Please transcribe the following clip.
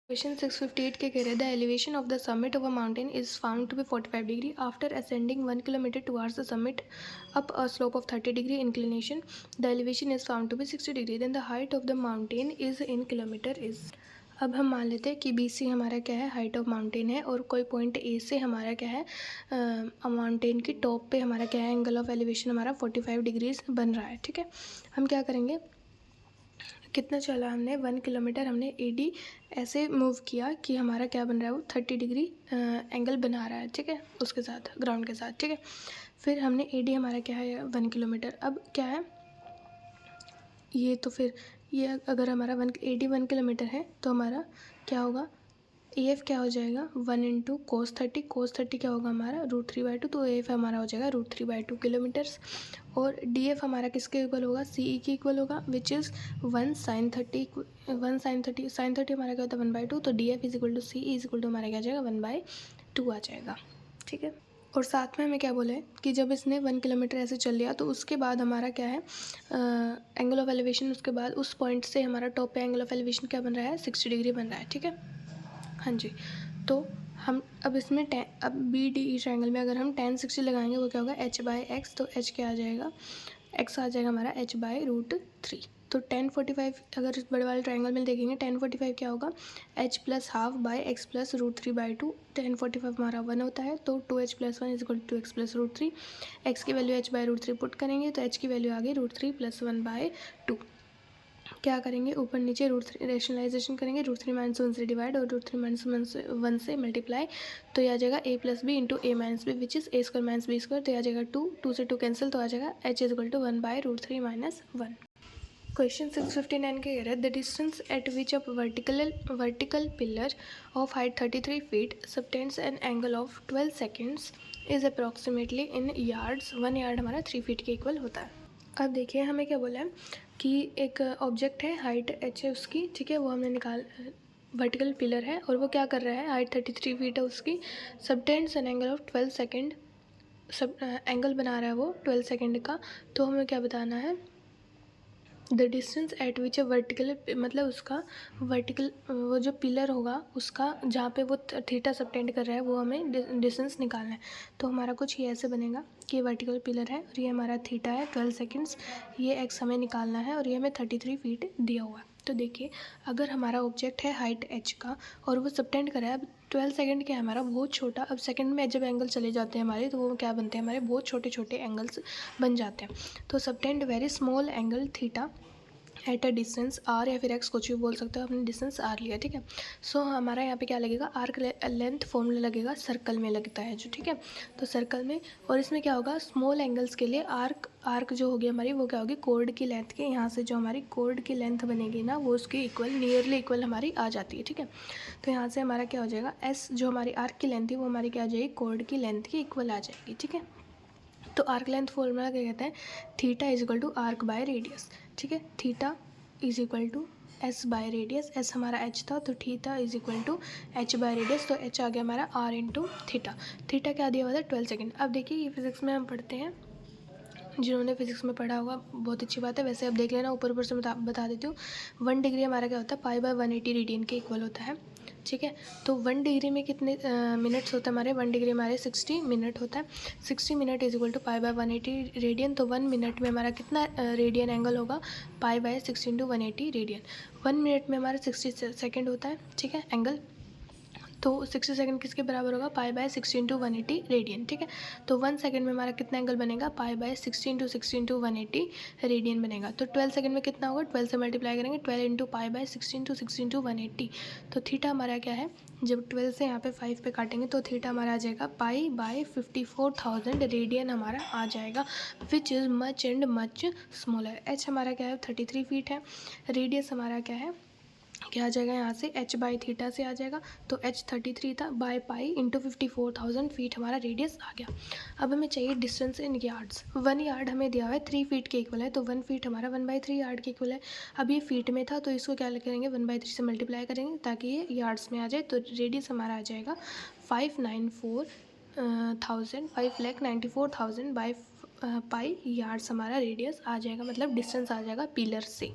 Question 658 के कह रहे the elevation of the summit of a mountain is found to be 45 degree after ascending 1 kilometre towards the summit up a slope of 30 degree inclination the elevation is found to be 60 degree then the height of the mountain is in kilometre is. अब हम मान लेते हैं कि B C हमारा क्या है, height of mountain है, और कोई पॉइंट ए से हमारा क्या है, माउंटेन की टॉप पे हमारा क्या है, एंगल ऑफ एलिवेशन हमारा 45 डिग्रीज बन रहा है। ठीक है, हम क्या करेंगे, कितना चला हमने 1 किलोमीटर, हमने ए डी ऐसे मूव किया कि हमारा क्या बन रहा है, वो 30 डिग्री एंगल बना रहा है। ठीक है, उसके साथ ग्राउंड के साथ। ठीक है, फिर हमने ए डी हमारा क्या है 1 किलोमीटर। अब क्या है ये, तो फिर ये अगर हमारा ए डी 1 किलोमीटर है तो हमारा क्या होगा, ए एफ क्या हो जाएगा 1 इंटू कोस 30। कोस 30 क्या होगा हमारा √3/2, तो ए एफ हमारा हो जाएगा √3/2 किलोमीटर्स। और डी एफ हमारा किसके इक्वल होगा, सी ई के इक्वल होगा, which is 1 sin 30। 1 sin 30, sin 30 हमारा क्या होता है 1/2, तो D F is equal to C is equal to हमारा क्या आ जाएगा 1/2 आ जाएगा। ठीक है, और साथ में हमें क्या बोला है कि जब इसने 1 किलोमीटर ऐसे चल लिया तो उसके बाद हमारा क्या है, एंगल ऑफ एलिवेशन, उसके बाद उस पॉइंट से हमारा टॉप पे एंगल ऑफ एलिवेशन क्या बन रहा है, 60 डिग्री बन रहा है। ठीक है, हाँ जी, तो हम अब इसमें अब बी डी ई ट्रायंगल में अगर हम tan 60 लगाएंगे वो क्या होगा h/x, तो h क्या आ जाएगा, x आ जाएगा हमारा h/√3। तो tan 45 अगर इस बड़े वाले ट्रायंगल में देखेंगे, tan 45 क्या होगा h + ½ बाई x + √3/2। tan 45 हमारा 1 होता है, तो 2h + 1 = x + √3। x की वैल्यू h/√3 पुट करेंगे तो h की वैल्यू आ गई √3 + 1/2। क्या करेंगे, ऊपर नीचे √3 रेशनलाइजेशन करेंगे, √3 - 1 से डिवाइड और √3 - 1 से मल्टीप्लाई, तो ये आ जाएगा a + b into a - b, which is a² - b², तो आ जाएगा 2 से 2 कैंसिल, तो आ जाएगा h = 1/√3 - 1। क्वेश्चन 659 के कह रहे हैं the distance eight which a vertical pillar of height 33 feet subtends an angle of 12 seconds is approximately in yards. 1 yard हमारा 3 फीट के इक्वल होता है। अब देखिए हमें क्या बोला है कि एक ऑब्जेक्ट है, हाइट h है उसकी, ठीक है, वो हमने वर्टिकल पिलर है और वो क्या कर रहा है, हाइट 33 फीट है उसकी, subtends an angle of 12 second, सब एंगल बना रहा है वो 12 सेकेंड का। तो हमें क्या बताना है, the distance eight which A vertical, मतलब उसका वर्टिकल वो जो पिलर होगा उसका जहाँ पे वो थीटा सबटेंड कर रहा है वो हमें डिस्टेंस निकालना है। तो हमारा कुछ ये ऐसे बनेगा कि ये वर्टिकल पिलर है और ये हमारा थीटा है 12 सेकेंड्स, ये एक्स हमें निकालना है और ये हमें 33 फीट दिया हुआ है। तो देखिए अगर हमारा ऑब्जेक्ट है हाइट h का और वो सबटेंड कर रहा है, अब 12 सेकेंड क्या है हमारा बहुत छोटा, अब सेकेंड में जब एंगल चले जाते हैं हमारे तो वो क्या बनते हैं, हमारे बहुत छोटे छोटे एंगल्स बन जाते हैं। तो subtend very small angle theta at a distance r, या फिर x कुछ भी बोल सकते हो, आपने डिस्टेंस r लिया। ठीक है, सो हमारा यहाँ पे क्या लगेगा, आर्क लेंथ फॉर्मूला लगेगा, सर्कल में लगता है जो। ठीक है, तो सर्कल में, और इसमें क्या होगा स्मॉल एंगल्स के लिए आर्क जो होगी हमारी वो क्या होगी कोर्ड की लेंथ के, यहाँ से जो हमारी कोर्ड की लेंथ बनेगी ना वो उसकी इक्वल, नियरली इक्वल हमारी आ जाती है। ठीक है, तो यहाँ से हमारा क्या हो जाएगा s, जो हमारी आर्क की लेंथ है वो हमारी क्या आ जाएगी, कोर्ड की लेंथ की इक्वल आ जाएगी। ठीक है, तो आर्क लेंथ फॉर्मूला क्या कहते हैं, theta is equal to arc by radius. ठीक है, theta is equal to S by radius, S हमारा एच था तो theta is equal to H by radius, तो एच आ गया हमारा आर इंटू थीटा। थीटा क्या दिया हुआ था 12 सेकेंड। अब देखिए ये फिजिक्स में हम पढ़ते हैं, जिन्होंने फिजिक्स में पढ़ा होगा बहुत अच्छी बात है, वैसे अब देख लेना, ऊपर ऊपर से बता देती हूँ। 1 डिग्री हमारा क्या होता है, π/180 रेडियन के इक्वल होता है। ठीक है, तो 1 डिग्री में कितने मिनट्स होते हैं हमारे, 1 डिग्री हमारे 60 मिनट होता है। 60 minute is equal to π/180 radian, तो 1 मिनट में हमारा कितना रेडियन एंगल होगा, π/60 × 180 रेडियन। 1 मिनट में हमारा 60 सेकेंड होता है। ठीक है, एंगल, तो 60 सेकंड किसके बराबर होगा, π/60 × 180 रेडियन। ठीक है, तो 1 सेकंड में हमारा कितना एंगल बनेगा, π/60 × 60 × 180 रेडियन बनेगा। तो 12 सेकंड में कितना होगा, 12 से मल्टीप्लाई करेंगे, 12 × π/60 × 60 × 180। तो थीटा हमारा क्या है, जब 12 से यहाँ पे 5 पे काटेंगे तो थीटा हमारा आ जाएगा π/54,000 रेडियन हमारा आ जाएगा, which is much and much smaller. H हमारा क्या है 33 फीट है, रेडियस हमारा क्या है, क्या आ जाएगा यहाँ से h/थीटा से आ जाएगा, तो h 33 था, बाय पाई इंटू 54,000 फीट हमारा रेडियस आ गया। अब हमें चाहिए डिस्टेंस इन यार्ड्स। 1 यार्ड हमें दिया हुआ है 3 फीट के इक्वल है, तो 1 फीट हमारा 1/3 यार्ड के इक्वल है। अब ये फीट में था तो इसको क्या करेंगे 1/3 से मल्टीप्लाई करेंगे ताकि ये यार्ड्स में आ जाए, तो रेडियस हमारा आ जाएगा 5,94,000 बाई पाई यार्ड्स हमारा रेडियस आ जाएगा, मतलब डिस्टेंस आ जाएगा पिलर से।